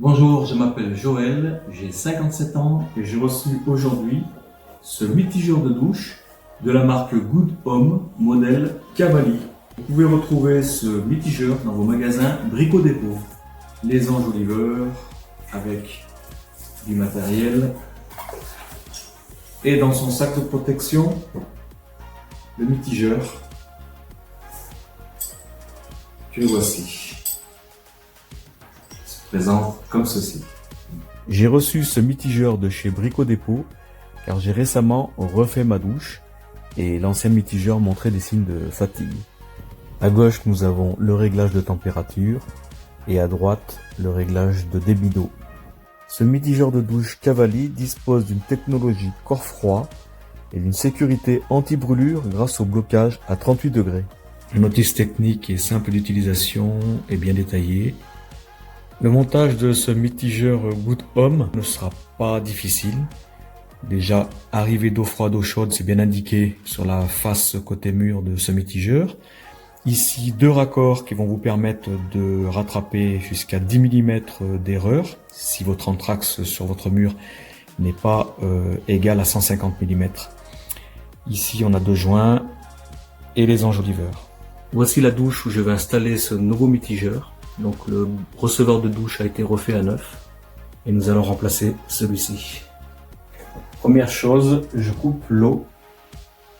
Bonjour, je m'appelle Joël, j'ai 57 ans et j'ai reçu aujourd'hui ce mitigeur de douche de la marque Good Home, modèle Cavalli. Vous pouvez retrouver ce mitigeur dans vos magasins Brico Dépôt. Les enjoliveurs avec du matériel et dans son sac de protection, le mitigeur que voici. Présente comme ceci. J'ai reçu ce mitigeur de chez Brico Dépôt car j'ai récemment refait ma douche et l'ancien mitigeur montrait des signes de fatigue. À gauche, nous avons le réglage de température et à droite, le réglage de débit d'eau. Ce mitigeur de douche Cavalli dispose d'une technologie corps froid et d'une sécurité anti-brûlure grâce au blocage à 38 degrés. La notice technique est simple d'utilisation et bien détaillée. Le montage de ce mitigeur Good Home ne sera pas difficile. Déjà, arrivée d'eau froide, eau chaude, c'est bien indiqué sur la face côté mur de ce mitigeur. Ici, deux raccords qui vont vous permettre de rattraper jusqu'à 10 mm d'erreur si votre anthrax sur votre mur n'est pas égal à 150 mm. Ici, on a deux joints et les enjoliveurs. Voici la douche où je vais installer ce nouveau mitigeur. Donc le receveur de douche a été refait à neuf et nous allons remplacer celui-ci. Première chose, je coupe l'eau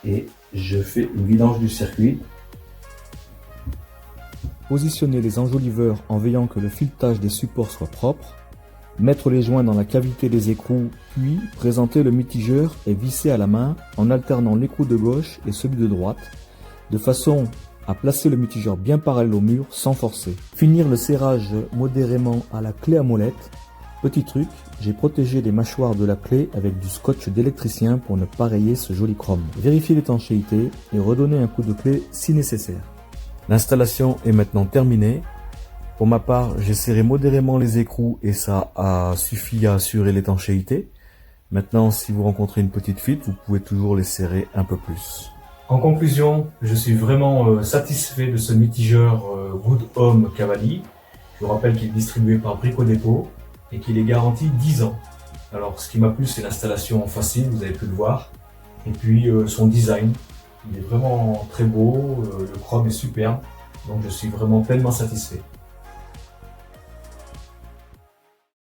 et je fais une vidange du circuit. Positionnez les enjoliveurs en veillant que le filetage des supports soit propre. Mettre les joints dans la cavité des écrous, puis présenter le mitigeur et visser à la main en alternant l'écrou de gauche et celui de droite, de façon à placer le mitigeur bien parallèle au mur sans forcer. Finir le serrage modérément à la clé à molette. Petit truc, j'ai protégé les mâchoires de la clé avec du scotch d'électricien pour ne pas rayer ce joli chrome. Vérifiez l'étanchéité et redonnez un coup de clé si nécessaire. L'installation est maintenant terminée. Pour ma part, j'ai serré modérément les écrous et ça a suffi à assurer l'étanchéité. Maintenant, si vous rencontrez une petite fuite, vous pouvez toujours les serrer un peu plus. En conclusion, je suis vraiment satisfait de ce mitigeur Good Home Cavalli. Je vous rappelle qu'il est distribué par Brico Dépôt et qu'il est garanti 10 ans. Alors ce qui m'a plu, c'est l'installation facile, vous avez pu le voir. Et puis son design, il est vraiment très beau, le chrome est superbe. Donc je suis vraiment pleinement satisfait.